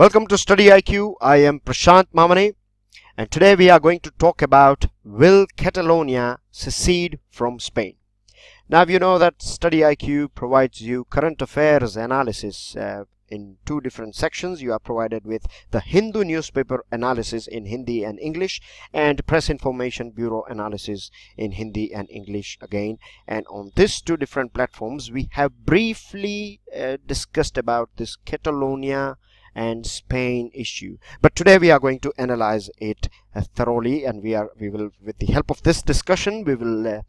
Welcome to StudyIQ. I am Prashant Mamane, and today we are going to talk about, will Catalonia secede from Spain? Now you know that StudyIQ provides you current affairs analysis in two different sections. You are provided with the Hindu newspaper analysis in Hindi and English, and Press Information Bureau analysis in Hindi and English again. And on these two different platforms we have briefly discussed about this Catalonia and Spain issue, but today we are going to analyze it thoroughly, and we will, with the help of this discussion, we will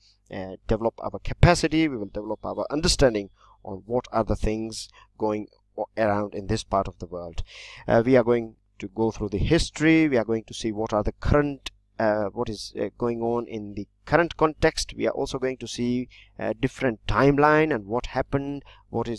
develop our capacity, we will develop our understanding on what are the things going around in this part of the world. We are going to go through the history. We are going to see what are the current what is going on in the current context. We are also going to see a different timeline and what happened, what are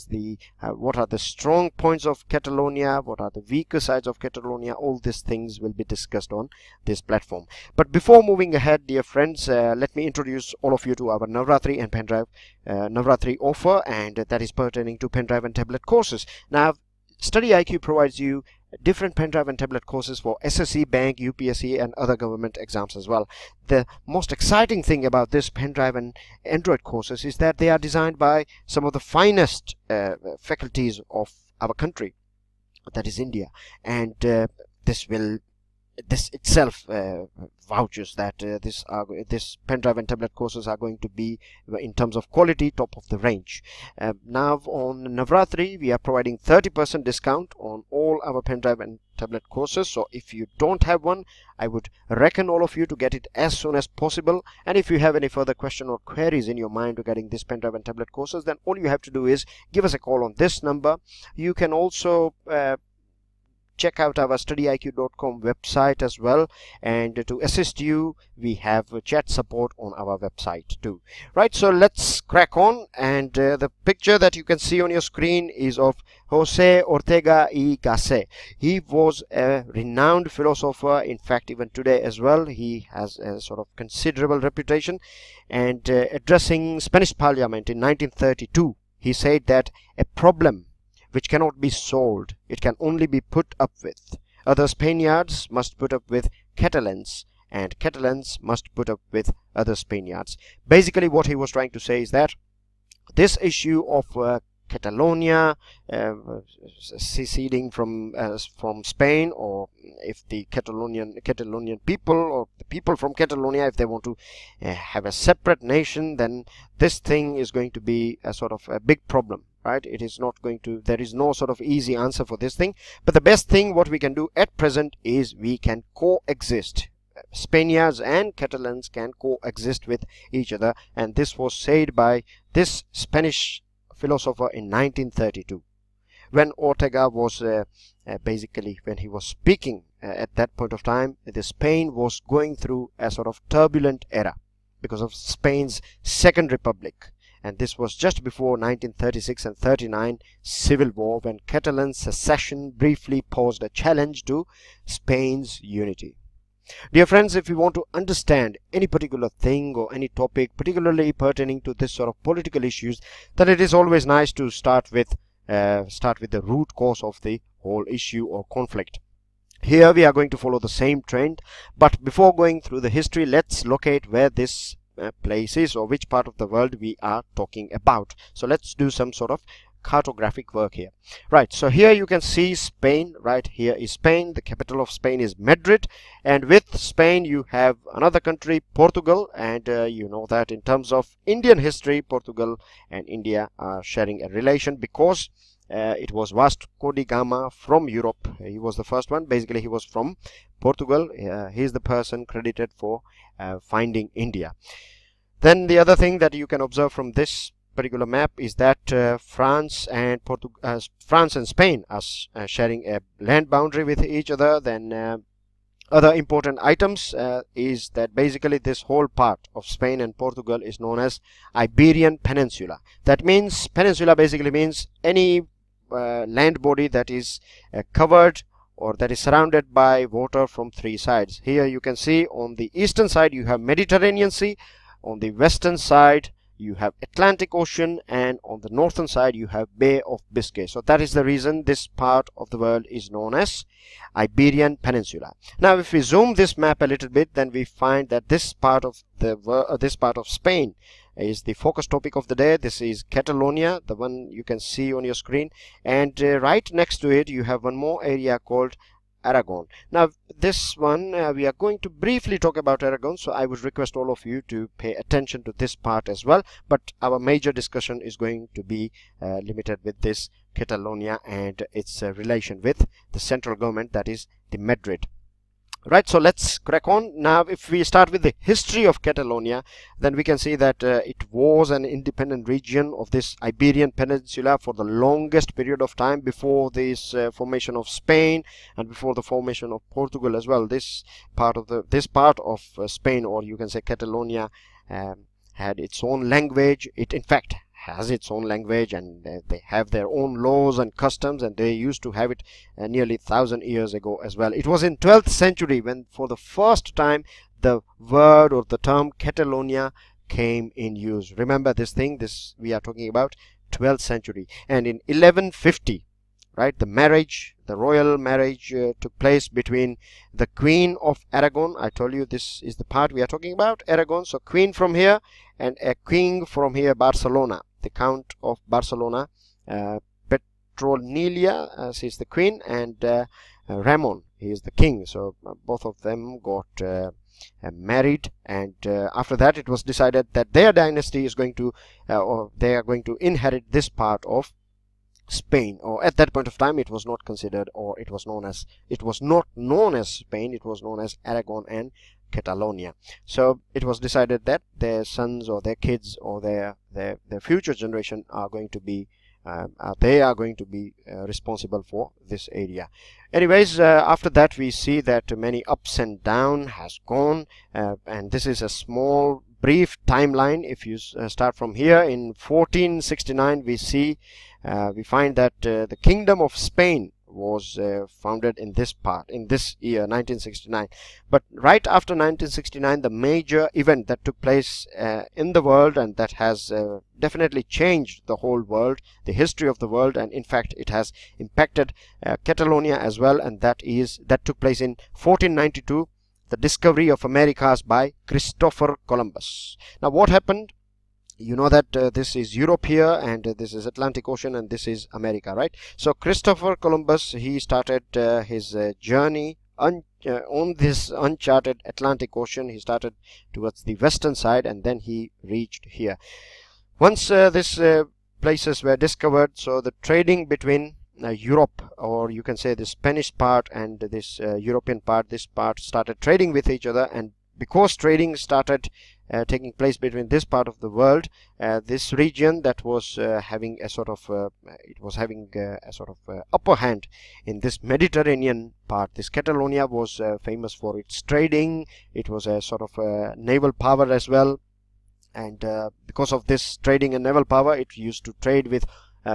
the strong points of Catalonia, what are the weaker sides of Catalonia. All these things will be discussed on this platform. But before moving ahead, dear friends, let me introduce all of you to our Navratri and Pendrive Navratri offer, and that is pertaining to pendrive and tablet courses. Now StudyIQ provides you different pendrive and tablet courses for SSC, Bank, UPSC and other government exams as well. The most exciting thing about this pendrive and Android courses is that they are designed by some of the finest faculties of our country, that is India, and this itself vouches that this pendrive and tablet courses are going to be, in terms of quality, top of the range. Now on Navratri we are providing 30% discount on all our pendrive and tablet courses. So if you don't have one, I would reckon all of you to get it as soon as possible. And if you have any further question or queries in your mind regarding this pendrive and tablet courses, then all you have to do is give us a call on this number. You can also check out our studyiq.com website as well, and to assist you we have chat support on our website too. Right, so let's crack on. And the picture that you can see on your screen is of Jose Ortega y Gasset. He was a renowned philosopher. In fact, even today as well he has a sort of considerable reputation, and addressing Spanish Parliament in 1932 he said that a problem which cannot be solved, it can only be put up with. Other Spaniards must put up with Catalans, and Catalans must put up with other Spaniards. Basically what he was trying to say is that this issue of Catalonia seceding from Spain, or if the Catalonian people or the people from Catalonia, if they want to have a separate nation, then this thing is going to be a sort of a big problem. Right, it is not going to, there is no sort of easy answer for this thing, but the best thing what we can do at present is we can coexist. Spaniards and Catalans can coexist with each other, and this was said by this Spanish philosopher in 1932 when Ortega was basically, when he was speaking at that point of time. Spain was going through a sort of turbulent era because of Spain's Second Republic. And this was just before 1936 and 39 civil war, when Catalan secession briefly posed a challenge to Spain's unity. Dear friends, if you want to understand any particular thing or any topic, particularly pertaining to this sort of political issues, then it is always nice to start with the root cause of the whole issue or conflict. Here we are going to follow the same trend, but before going through the history, let's locate where this places or which part of the world we are talking about. So let's do some sort of cartographic work here. Right, so here you can see Spain. Right, here is Spain. The capital of Spain is Madrid, and with Spain you have another country, Portugal, and you know that in terms of Indian history, Portugal and India are sharing a relation because it was Vasco da Gama from Europe. He was the first one. Basically he was from Portugal. He is the person credited for finding India. Then the other thing that you can observe from this particular map is that France and Spain are sharing a land boundary with each other. Then other important items is that basically this whole part of Spain and Portugal is known as Iberian Peninsula. That means peninsula basically means any land body that is covered or that is surrounded by water from three sides. Here you can see on the eastern side you have Mediterranean Sea, on the western side you have Atlantic Ocean, and on the northern side you have Bay of Biscay. So that is the reason this part of the world is known as Iberian Peninsula. Now if we zoom this map a little bit, then we find that this part of Spain is the focus topic of the day. This is Catalonia, the one you can see on your screen, and right next to it you have one more area called Aragon. Now this one we are going to briefly talk about Aragon, so I would request all of you to pay attention to this part as well, but our major discussion is going to be limited with this Catalonia and its relation with the central government, that is the Madrid. Right, so let's crack on. Now if we start with the history of Catalonia, then we can see that it was an independent region of this Iberian Peninsula for the longest period of time before this formation of Spain and before the formation of Portugal as well. This part of Spain, or you can say Catalonia, had its own language. It in fact has its own language, and they have their own laws and customs, and they used to have it nearly 1,000 years ago as well. It was in 12th century when for the first time the word or the term Catalonia came in use. Remember this thing, we are talking about 12th century. And in 1150, right, the royal marriage took place between the Queen of Aragon. I told you this is the part we are talking about, Aragon. So Queen from here and a king from here, Barcelona. The Count of Barcelona, Petronelia, she is the queen, and Ramon, he is the king. So both of them got married, and after that it was decided that their dynasty is going to, or they are going to inherit this part of Spain. Or at that point of time it was not considered, or it was not known as Spain, it was known as Aragon and Catalonia. So it was decided that their sons or their kids or their future generation are going to be responsible for this area. Anyways, after that we see that many ups and down has gone, and this is a small brief timeline. If you start from here in 1469, we find that the Kingdom of Spain was founded in this year 1969. But right after 1969, the major event that took place in the world, and that has definitely changed the whole world, the history of the world, and in fact it has impacted Catalonia as well, and that took place in 1492, the discovery of Americas by Christopher Columbus. Now what happened? You know that this is Europe here, and this is Atlantic Ocean, and this is America, right? So Christopher Columbus, he started his journey on this uncharted Atlantic Ocean. He started towards the western side, and then he reached here. Once these places were discovered, so the trading between Europe, or you can say the Spanish part and this European part, this part started trading with each other, and because trading started taking place between this part of the world, this region that was having a sort of upper hand in this Mediterranean part. This Catalonia was famous for its trading. It was a sort of naval power as well, and because of this trading and naval power, it used to trade with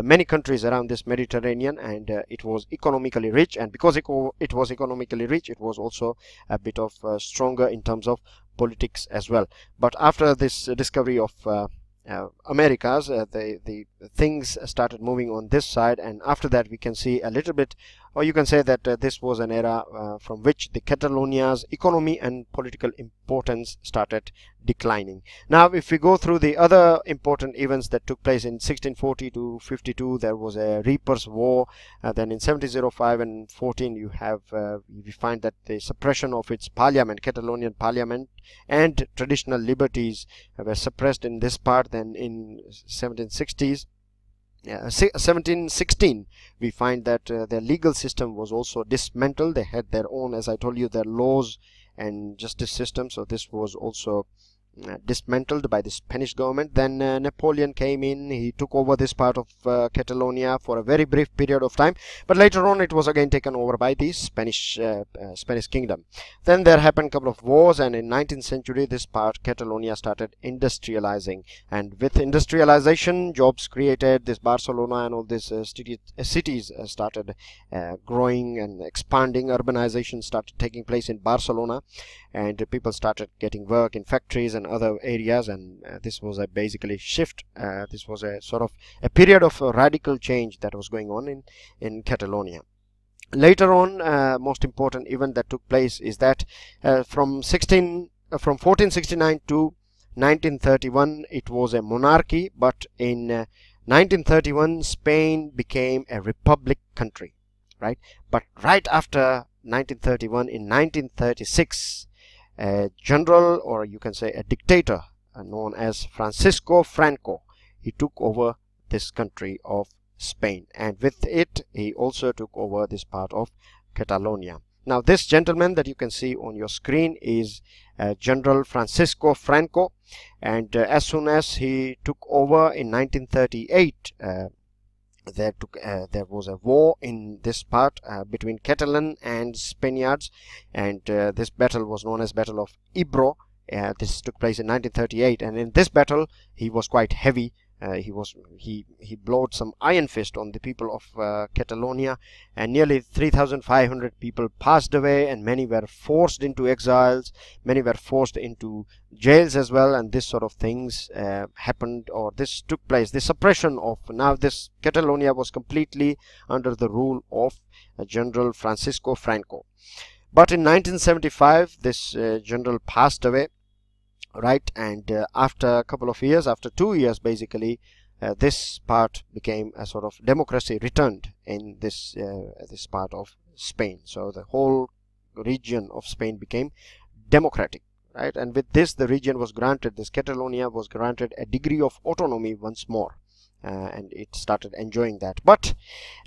many countries around this Mediterranean, and it was economically rich, and because it was economically rich, it was also a bit of stronger in terms of politics as well. But after this discovery of Americas, the things started moving on this side, and after that we can see a little bit, or you can say that this was an era from which the Catalonia's economy and political importance started declining. Now if we go through the other important events that took place in 1640 to 52, there was a Reapers War. Then in 1705 and 14 you have we find that the suppression of its parliament, Catalonian parliament, and traditional liberties were suppressed in this part. Then in 1716 we find that their legal system was also dismantled. They had their own, as I told you, their laws and justice system, so this was also dismantled by the Spanish government. Then Napoleon came in. He took over this part of Catalonia for a very brief period of time, but later on it was again taken over by the Spanish kingdom. Then there happened a couple of wars, and in 19th century this part, Catalonia, started industrializing, and with industrialization, jobs created. This Barcelona and all these cities started growing and expanding. Urbanization started taking place in Barcelona, and people started getting work in factories and other areas, and this was a basically shift. This was a sort of a period of radical change that was going on in Catalonia. Later on, most important event that took place is that from 1469 to 1931 it was a monarchy, but in 1931 Spain became a republic country, right? But right after 1931, in 1936, a general, or you can say a dictator, known as Francisco Franco, he took over this country of Spain, and with it he also took over this part of Catalonia. Now this gentleman that you can see on your screen is General Francisco Franco, and as soon as he took over in 1938, there was a war in this part between Catalan and Spaniards, and this battle was known as Battle of Ebro. This took place in 1938, and in this battle he was quite heavy. He blowed some iron fist on the people of Catalonia, and nearly 3,500 people passed away, and many were forced into exiles, many were forced into jails as well, and this sort of things happened, or this took place. The suppression of, now this Catalonia was completely under the rule of General Francisco Franco. But in 1975 this general passed away, right, and after a couple of years, after 2 years basically, this part became a sort of democracy returned in this part of Spain. So the whole region of Spain became democratic, right, and with this the region was granted, this Catalonia was granted a degree of autonomy once more. And it started enjoying that. But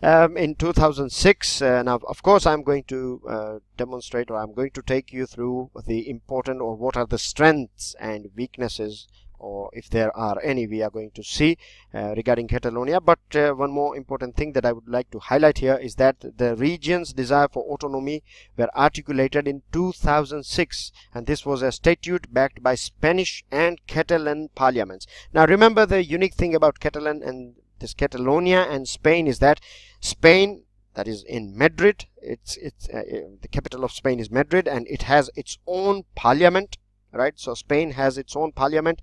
in 2006, now of course I'm going to demonstrate, or I'm going to take you through the important, or what are the strengths and weaknesses, or if there are any, we are going to see regarding Catalonia. But one more important thing that I would like to highlight here is that the region's desire for autonomy were articulated in 2006, and this was a statute backed by Spanish and Catalan parliaments. Now remember, the unique thing about Catalan and this Catalonia and Spain is that Spain, that is in Madrid, the capital of Spain is Madrid, and it has its own parliament, right? So Spain has its own parliament,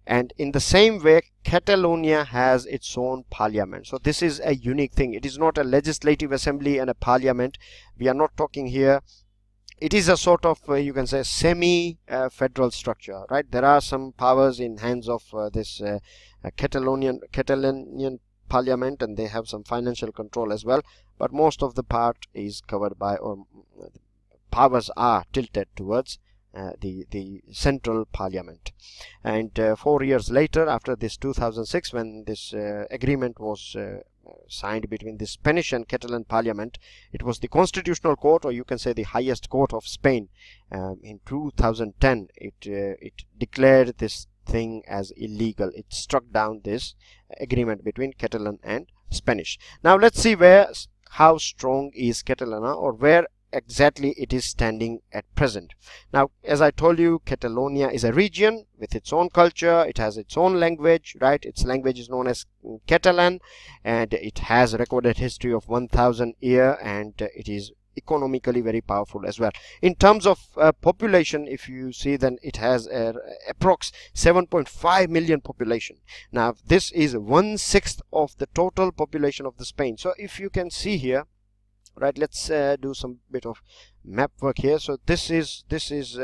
and in the same way Catalonia has its own parliament. So this is a unique thing. It is not a legislative assembly and a parliament. We are not talking here. It is a sort of you can say semi-federal structure, right? There are some powers in hands of this Catalonian parliament, and they have some financial control as well, but most of the part is covered by, or powers are tilted towards the central parliament. And 4 years later, after this 2006, when this agreement was signed between the Spanish and Catalan parliament, it was the constitutional court, or you can say the highest court of Spain, in 2010 it declared this thing as illegal. It struck down this agreement between Catalan and Spanish. Now let's see how strong is Catalonia, or where exactly it is standing at present. Now, as I told you, Catalonia is a region with its own culture. It has its own language, right? Its language is known as Catalan, and it has a recorded history of 1,000 years, and it is economically very powerful as well. In terms of population, if you see, then it has approx 7.5 million population. Now this is 1/6 of the total population of the Spain. So if you can see here, right, let's do some bit of map work here. So this is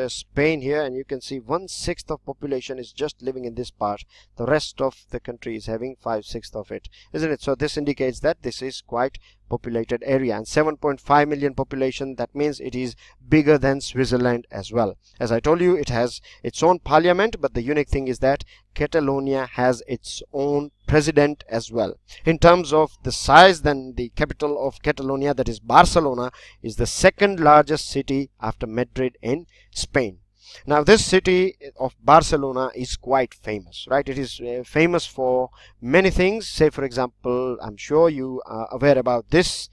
Spain here, and you can see 1/6 of population is just living in this part. The rest of the country is having 5/6 of it, isn't it? So this indicates that this is quite populated area, and 7.5 million population, that means it is bigger than Switzerland as well. As I told you, it has its own parliament, but the unique thing is that Catalonia has its own president as well. In terms of the size, then the capital of Catalonia, that is Barcelona, is the second largest city after Madrid in Spain. Now this city of Barcelona is quite famous, right? It is famous for many things. Say for example, I'm sure you are aware about this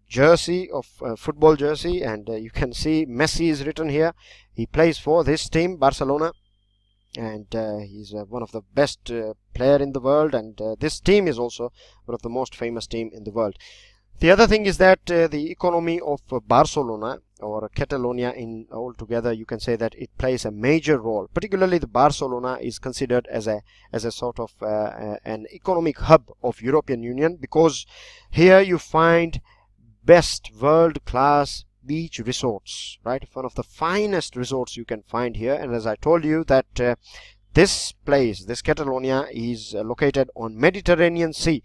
jersey of football jersey, and you can see Messi is written here. He plays for this team, Barcelona, and he's one of the best player in the world, and this team is also one of the most famous team in the world. The other thing is that the economy of Barcelona or Catalonia in altogether, you can say that it plays a major role. Particularly the Barcelona is considered as a sort of an economic hub of European Union, because here you find best world-class beach resorts, right? One of the finest resorts you can find here. And as I told you that this place, this Catalonia, is located on Mediterranean Sea.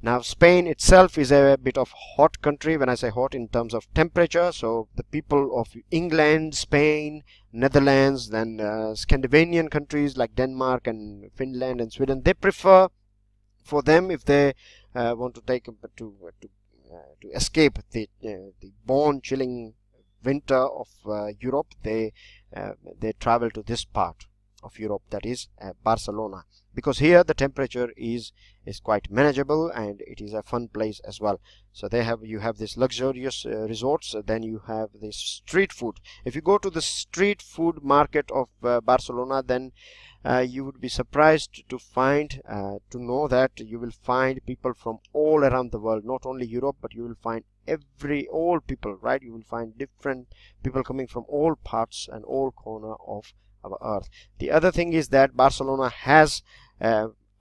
Now Spain itself is a bit of hot country, when I say hot in terms of temperature. So the people of England, Spain, Netherlands, then Scandinavian countries like Denmark and Finland and Sweden, they prefer, for them, if they want to take to escape the bone chilling winter of Europe, they travel to this part of Europe, that is Barcelona, because here the temperature is quite manageable and it is a fun place as well. So you have this luxurious resorts, then you have this street food. If you go to the street food market of Barcelona, then you would be surprised to find to know that you will find people from all around the world, not only Europe, but you will find all people, right? You will find different people coming from all parts and all corner of our earth. The other thing is that Barcelona has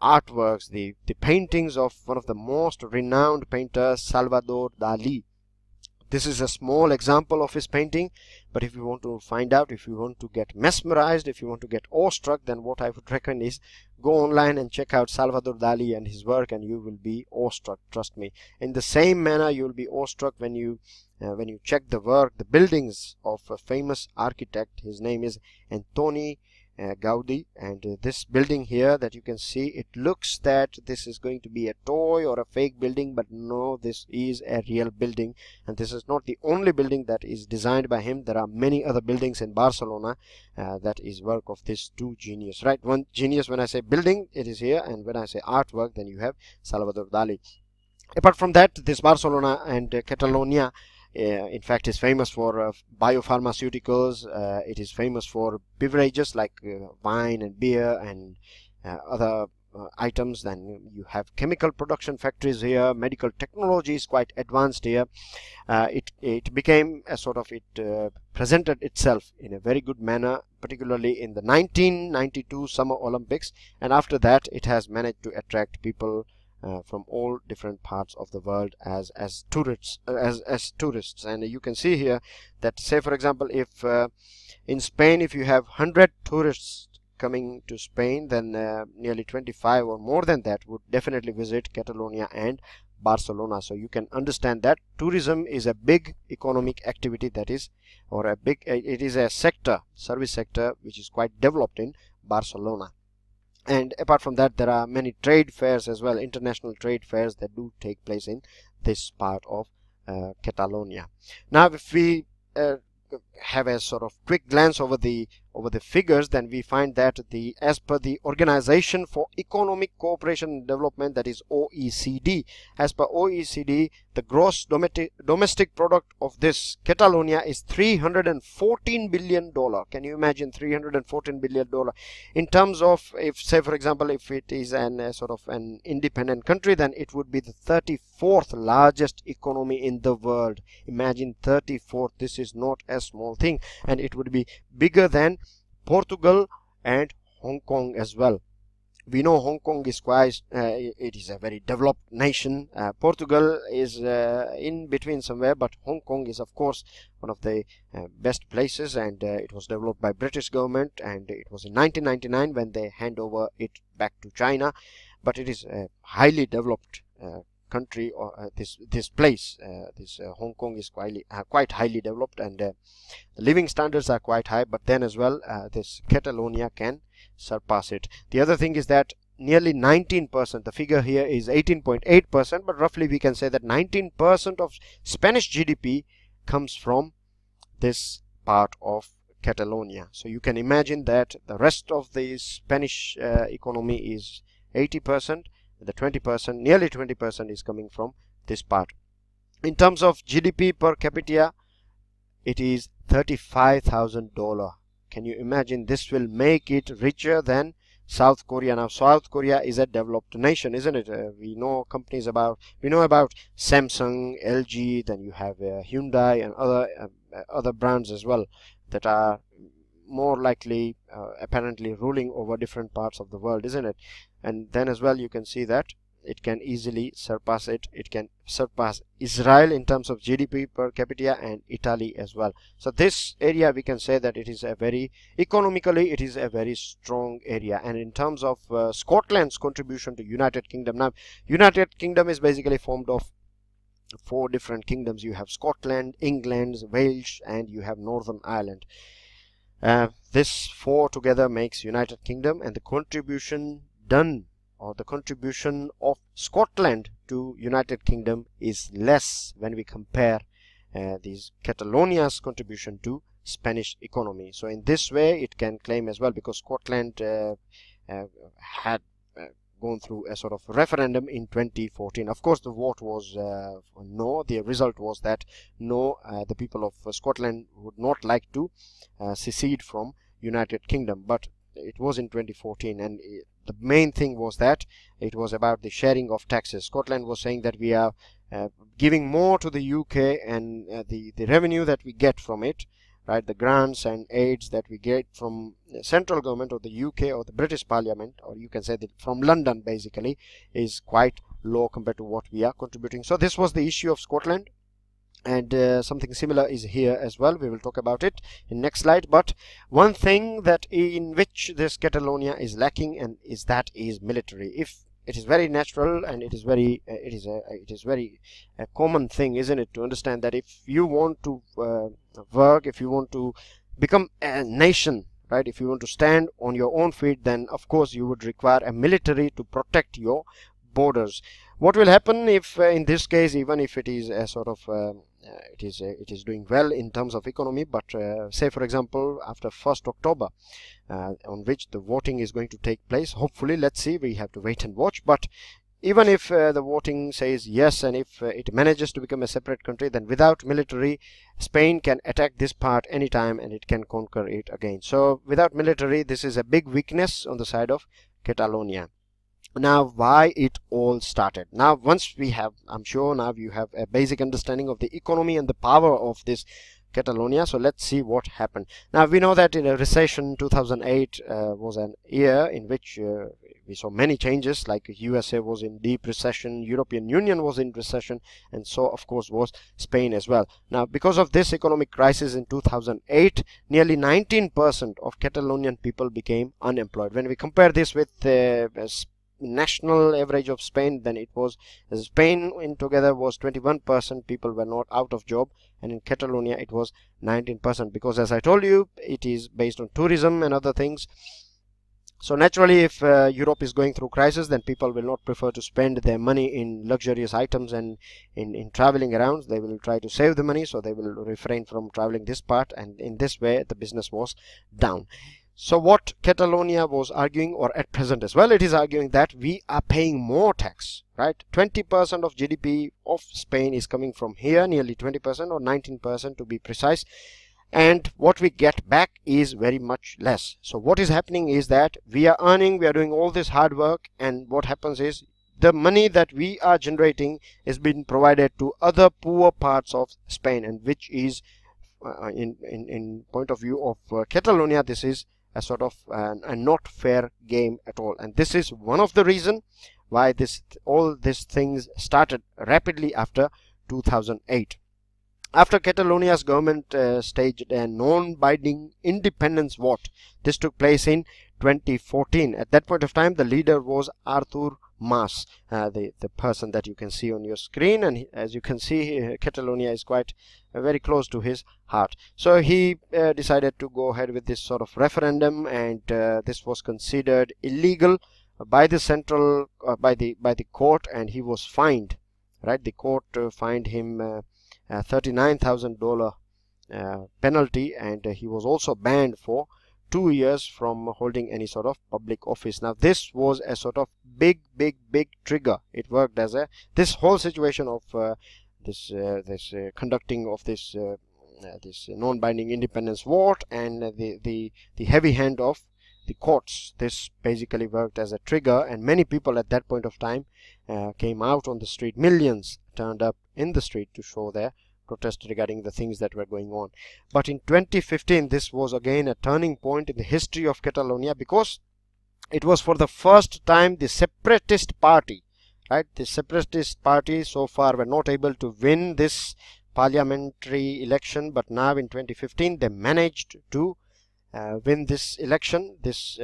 artworks, the paintings of one of the most renowned painters, Salvador Dali. This is a small example of his painting, but if you want to find out, if you want to get mesmerized, if you want to get awestruck, then what I would recommend is go online and check out Salvador Dali and his work, and you will be awestruck, trust me. In the same manner, you will be awestruck when you check the work, the buildings of a famous architect. His name is Antoni Gaudi, and this building here that you can see, it looks that this is going to be a toy or a fake building, but no, this is a real building, and this is not the only building that is designed by him. There are many other buildings in Barcelona that is work of this two genius, right? One genius, when I say building, it is here, and when I say artwork, then you have Salvador Dali. Apart from that, this Barcelona and Catalonia in fact is famous for biopharmaceuticals. It is famous for beverages like wine and beer and other items. Then you have chemical production factories here. Medical technology is quite advanced here. It became a sort of, it presented itself in a very good manner, particularly in the 1992 Summer Olympics, and after that it has managed to attract people from all different parts of the world as tourists. And you can see here that, say for example, if in Spain, if you have 100 tourists coming to Spain, then nearly 25 or more than that would definitely visit Catalonia and Barcelona. So you can understand that tourism is a big economic activity, that is, or it is a sector, service sector, which is quite developed in Barcelona. And apart from that, there are many trade fairs as well, international trade fairs that do take place in this part of Catalonia. Now, if we have a sort of quick glance over the figures, then we find that as per the Organization for Economic Cooperation and Development, that is OECD, as per OECD, the gross domestic product of this Catalonia is $314 billion. Can you imagine $314 billion? In terms of, if say for example, if it is an sort of an independent country, then it would be the 34th largest economy in the world. Imagine 34th. This is not a small thing, and it would be bigger than Portugal and Hong Kong as well. We know Hong Kong is quite, it is a very developed nation. Portugal is in between somewhere, but Hong Kong is of course one of the best places, and it was developed by British government, and it was in 1999 when they hand over it back to China. But it is a highly developed country, or this place, Hong Kong is quite highly developed, and the living standards are quite high. But then as well, this Catalonia can surpass it. The other thing is that nearly 19%, the figure here is 18.8%, but roughly we can say that 19% of Spanish GDP comes from this part of Catalonia. So you can imagine that the rest of the Spanish economy is 80%. The 20%, nearly 20% is coming from this part. In terms of GDP per capita, it is $35,000. Can you imagine? This will make it richer than South Korea. Now South Korea is a developed nation, isn't it? We know about Samsung, LG, then you have Hyundai and other brands as well that are more likely apparently ruling over different parts of the world, isn't it? And then as well you can see that it can easily surpass it. It can surpass Israel in terms of GDP per capita and Italy as well. So this area, we can say that it is a very economically, it is a very strong area. And in terms of Scotland's contribution to United Kingdom, now United Kingdom is basically formed of 4 different kingdoms. You have Scotland, England, Wales, and you have Northern Ireland. This 4 together makes United Kingdom, and the contribution done, or the contribution of Scotland to United Kingdom, is less when we compare these Catalonia's contribution to Spanish economy. So in this way it can claim as well, because Scotland had gone through a sort of referendum in 2014. Of course the vote was no. The result was that no, the people of Scotland would not like to secede from United Kingdom, but it was in 2014, and the main thing was that it was about the sharing of taxes. Scotland was saying that we are giving more to the UK, and the revenue that we get from it, right, the grants and aids that we get from the central government or the UK or the British Parliament, or you can say that from London basically, is quite low compared to what we are contributing. So this was the issue of Scotland. And something similar is here as well. We will talk about it in next slide. But one thing that in which this Catalonia is lacking, and is military. If it is very natural, and it is very a common thing, isn't it, to understand that if you want to work, if you want to become a nation, right, if you want to stand on your own feet, then of course you would require a military to protect your borders. What will happen if in this case, even if it is a sort of it is doing well in terms of economy, but say for example after 1st October on which the voting is going to take place, hopefully, let's see, we have to wait and watch, but even if the voting says yes, and if it manages to become a separate country, then without military, Spain can attack this part anytime and it can conquer it again. So without military, this is a big weakness on the side of Catalonia. Now, why it all started? Now, once we have, I'm sure now you have a basic understanding of the economy and the power of this Catalonia. So let's see what happened. Now, we know that in a recession, 2008 was an year in which we saw many changes, like USA was in deep recession, European Union was in recession, and so of course was Spain as well. Now, because of this economic crisis in 2008, nearly 19% of Catalonian people became unemployed. When we compare this with national average of Spain, then it was Spain in together was 21% people were not out of job, and in Catalonia it was 19%, because as I told you, it is based on tourism and other things. So naturally, if Europe is going through crisis, then people will not prefer to spend their money in luxurious items and in traveling around. They will try to save the money, so they will refrain from traveling this part, and in this way the business was down. So what Catalonia was arguing, or at present as well, it is arguing that we are paying more tax, right? 20% of GDP of Spain is coming from here, nearly 20% or 19% to be precise. And what we get back is very much less. So what is happening is that we are earning, we are doing all this hard work, and what happens is the money that we are generating is being provided to other poor parts of Spain, and which is in point of view of Catalonia, this is a sort of a not fair game at all. And this is one of the reason why all these things started rapidly after 2008. After Catalonia's government staged a non-binding independence vote. This took place in 2014. At that point of time, the leader was Artur Mas, the person that you can see on your screen, and as you can see, Catalonia is quite very close to his heart. So he decided to go ahead with this sort of referendum, and this was considered illegal by the central by the court, and he was fined. Right, the court fined him $39,000 penalty, and he was also banned for 2 years from holding any sort of public office. Now this was a sort of big trigger. It worked as this whole situation of this conducting of this non-binding independence vote, and the heavy hand of the courts. This basically worked as a trigger, and many people at that point of time came out on the street. Millions turned up in the street to show their protest regarding the things that were going on. But in 2015, this was again a turning point in the history of Catalonia, because it was for the first time the separatist party, right? The separatist party so far were not able to win this parliamentary election, but now in 2015 they managed to win this election. This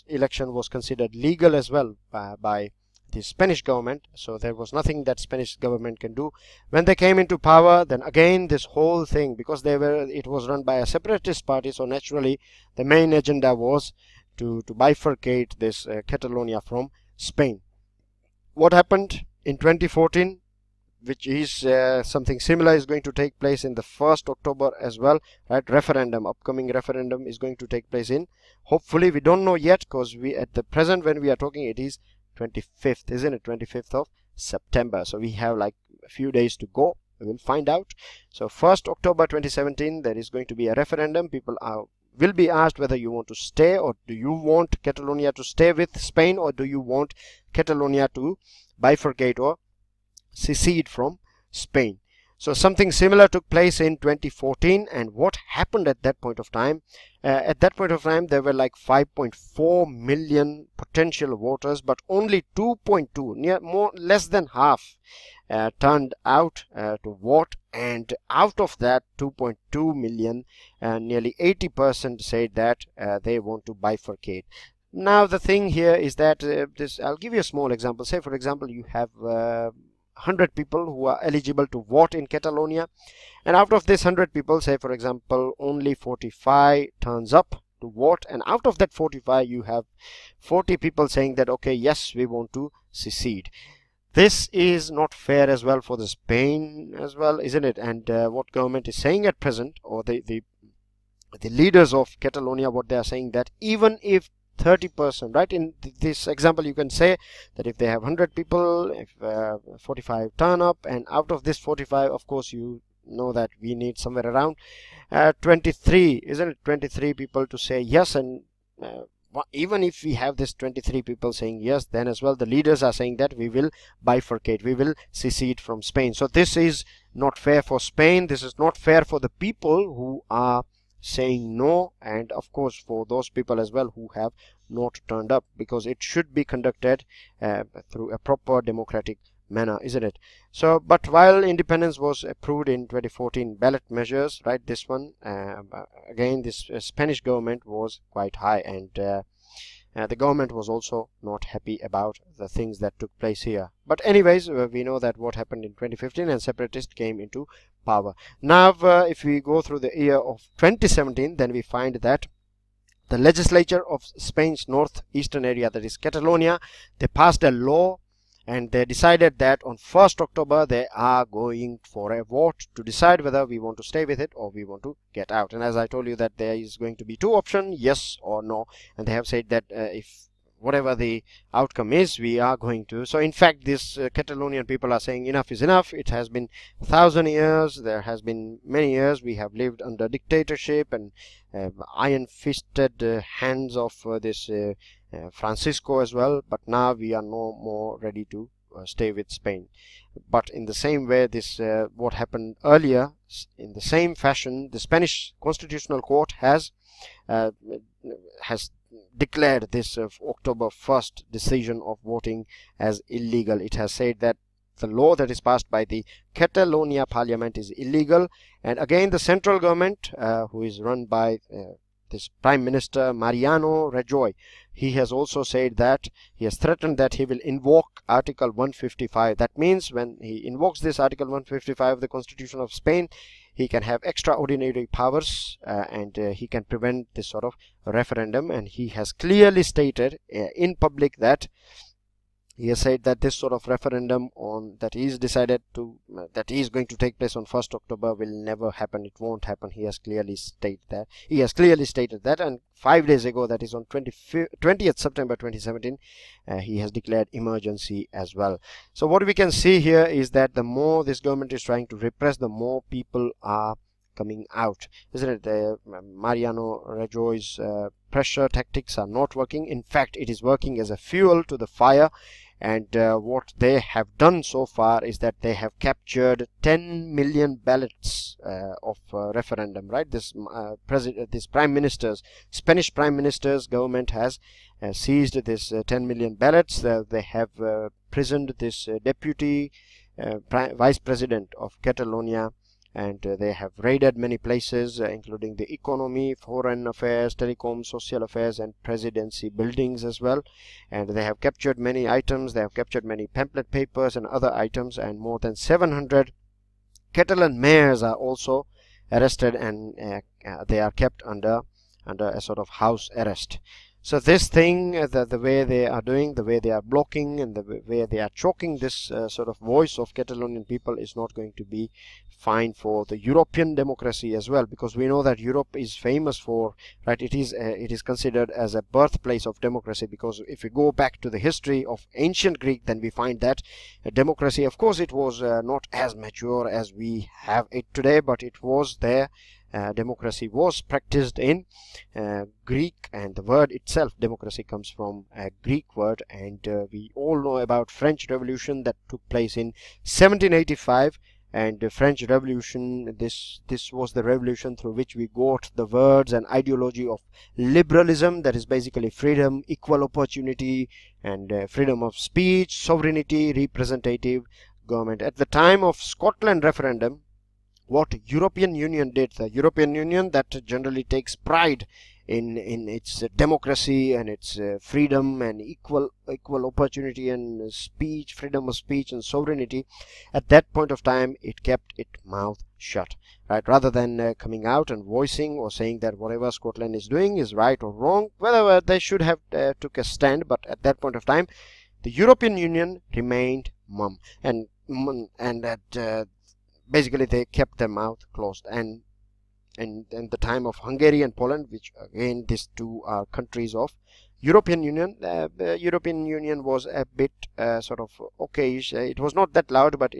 election was considered legal as well by the Spanish government, so there was nothing that Spanish government can do. When they came into power, then again this whole thing, because it was run by a separatist party, so naturally the main agenda was to bifurcate this Catalonia from Spain. What happened in 2014, which is something similar, is going to take place in the 1st October as well, right? Upcoming referendum is going to take place in, hopefully, we don't know yet, because we at the present when we are talking, it is 25th, isn't it? 25th of September. So we have like a few days to go. We will find out. So 1st October 2017, there is going to be a referendum. People will be asked whether you want to stay, or do you want Catalonia to stay with Spain, or do you want Catalonia to bifurcate or secede from Spain. So something similar took place in 2014, and what happened at that point of time? At that point of time, there were like 5.4 million potential voters, but only 2.2, less than half, turned out to vote, and out of that 2.2 million, nearly 80% said that they want to bifurcate. Now the thing here is that I'll give you a small example. Say for example, you have 100 people who are eligible to vote in Catalonia, and out of this 100 people, say for example, only 45 turns up to vote, and out of that 45 you have 40 people saying that okay, yes, we want to secede. This is not fair as well for the Spain as well, isn't it? And what government is saying at present, or the leaders of Catalonia, what they are saying, that even if 30%, right, in this example you can say that if they have 100 people, if 45 turn up, and out of this 45, of course you know that we need somewhere around 23, isn't it, 23 people to say yes, and even if we have this 23 people saying yes, then as well the leaders are saying that we will bifurcate, we will secede from Spain. So this is not fair for Spain, this is not fair for the people who are saying no, and of course for those people as well who have not turned up, because it should be conducted through a proper democratic manner, isn't it? So but while independence was approved in 2014 ballot measures, right, this one again this Spanish government was quite high, and the government was also not happy about the things that took place here. But anyways, we know that what happened in 2015, and separatists came into power. Now if we go through the year of 2017, then we find that the legislature of Spain's northeastern area, that is Catalonia, they passed a law, and they decided that on 1st October they are going for a vote to decide whether we want to stay with it or we want to get out. And as I told you that there is going to be two options, yes or no, and they have said that if whatever the outcome is, we are going to. So in fact, this Catalonian people are saying enough is enough. It has been 1,000 years, there has been many years we have lived under dictatorship and iron-fisted hands of this Francisco as well, but now we are no more ready to stay with Spain. But in the same way, this what happened earlier, in the same fashion, the Spanish Constitutional Court has declared this October 1st decision of voting as illegal. It has said that the law that is passed by the Catalonia Parliament is illegal, and again the central government, who is run by this Prime Minister Mariano Rajoy, he has also said that he has threatened that he will invoke Article 155. That means when he invokes this Article 155 of the Constitution of Spain, he can have extraordinary powers and he can prevent this sort of referendum. And he has clearly stated in public that he has said that this sort of referendum on that is decided to that is going to take place on 1st October will never happen. It won't happen. He has clearly stated that. And 5 days ago, that is on 20th September 2017, he has declared emergency as well. So what we can see here is that the more this government is trying to repress, the more people are coming out, isn't it? Mariano Rajoy's pressure tactics are not working. In fact, it is working as a fuel to the fire. And what they have done so far is that they have captured 10 million ballots of referendum, right? This Spanish Prime Minister's government has seized this 10 million ballots. They have prisoned this deputy vice president of Catalonia, and they have raided many places, including the economy, foreign affairs, telecom, social affairs, and presidency buildings as well. And they have captured many items. They have captured many pamphlet papers and other items, and more than 700 Catalan mayors are also arrested, and they are kept under a sort of house arrest. So this thing, the way they are doing, the way they are blocking, and the way they are choking this sort of voice of Catalonian people is not going to be fine for the European democracy as well, because we know that Europe is famous for, right, it is considered as a birthplace of democracy, because if we go back to the history of ancient Greek, then we find that democracy, of course, it was not as mature as we have it today, but it was there. Democracy was practiced in Greek, and the word itself, democracy, comes from a Greek word. And we all know about French Revolution that took place in 1785. And the French Revolution, this was the revolution through which we got the words and ideology of liberalism, that is basically freedom, equal opportunity, and freedom of speech, sovereignty, representative government. At the time of Scotland referendum, what European Union did, the European Union that generally takes pride in its democracy and its freedom and equal opportunity and speech, freedom of speech and sovereignty, at that point of time it kept its mouth shut, right? Rather than coming out and voicing or saying that whatever Scotland is doing is right or wrong, whether they should have took a stand, but at that point of time the European Union remained mum, and that basically they kept their mouth closed. And the time of Hungary and Poland, which again these two are countries of European Union, the European Union was a bit sort of okayish. It was not that loud, but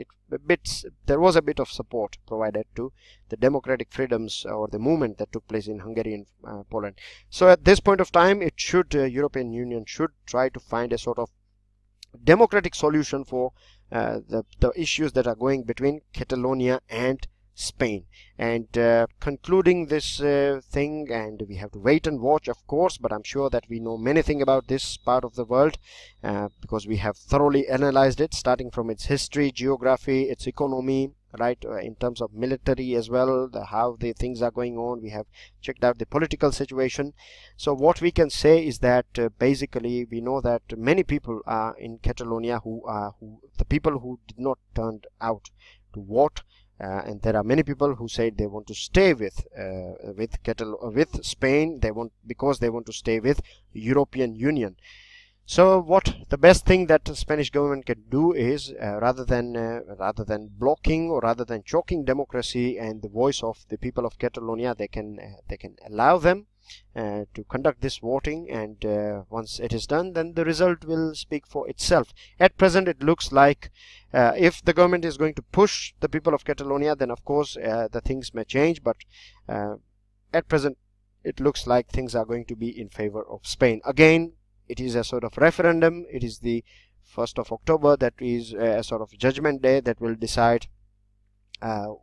there was a bit of support provided to the democratic freedoms or the movement that took place in Hungary and Poland. So at this point of time, it should European Union should try to find a sort of democratic solution for the issues that are going between Catalonia and Spain. And concluding this thing, and we have to wait and watch, of course, but I'm sure that we know many things about this part of the world because we have thoroughly analyzed it, starting from its history, geography, its economy, right, in terms of military as well, how the things are going on. We have checked out the political situation. So what we can say is that basically we know that many people are in Catalonia the people who did not turn out to vote, and there are many people who said they want to stay with Spain. Because they want to stay with European Union. So what the best thing that the Spanish government can do is rather than blocking or rather than choking democracy and the voice of the people of Catalonia, they can allow them to conduct this voting, and once it is done, then the result will speak for itself. At present, it looks like if the government is going to push the people of Catalonia, then of course the things may change, but at present it looks like things are going to be in favor of Spain. Again, it is a sort of referendum. It is the 1st of October that is a sort of judgment day that will decide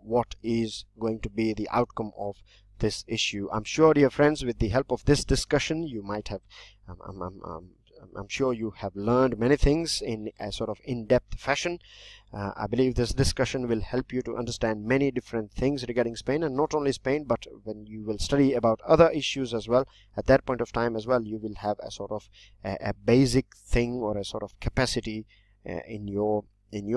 what is going to be the outcome of this issue. I'm sure, dear friends, with the help of this discussion, you might have I'm sure you have learned many things in a sort of in-depth fashion. I believe this discussion will help you to understand many different things regarding Spain, and not only Spain, but when you will study about other issues as well, at that point of time as well, you will have a sort of a basic thing or a sort of capacity in your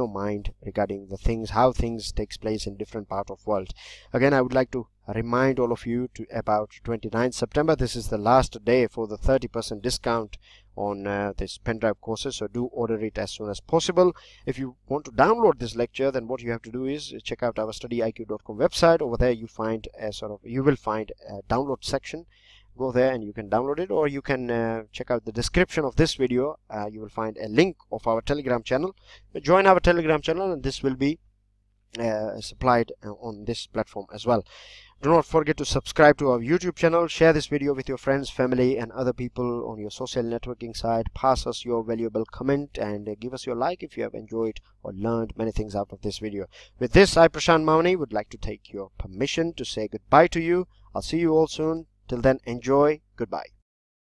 mind regarding the things, how things takes place in different part of world. Again, I would like to remind all of you to about 29th September. This is the last day for the 30% discount on this pen drive courses, so do order it as soon as possible. If you want to download this lecture, then what you have to do is check out our StudyIQ.com website. Over there you will find a download section. Go there and you can download it, or you can check out the description of this video. You will find a link of our Telegram channel. Join our Telegram channel, and this will be supplied on this platform as well. Do not forget to subscribe to our YouTube channel, share this video with your friends, family and other people on your social networking site. Pass us your valuable comment and give us your like if you have enjoyed or learned many things out of this video. With this, I, Prashant Mawani, would like to take your permission to say goodbye to you. I'll see you all soon. Till then, enjoy. Goodbye.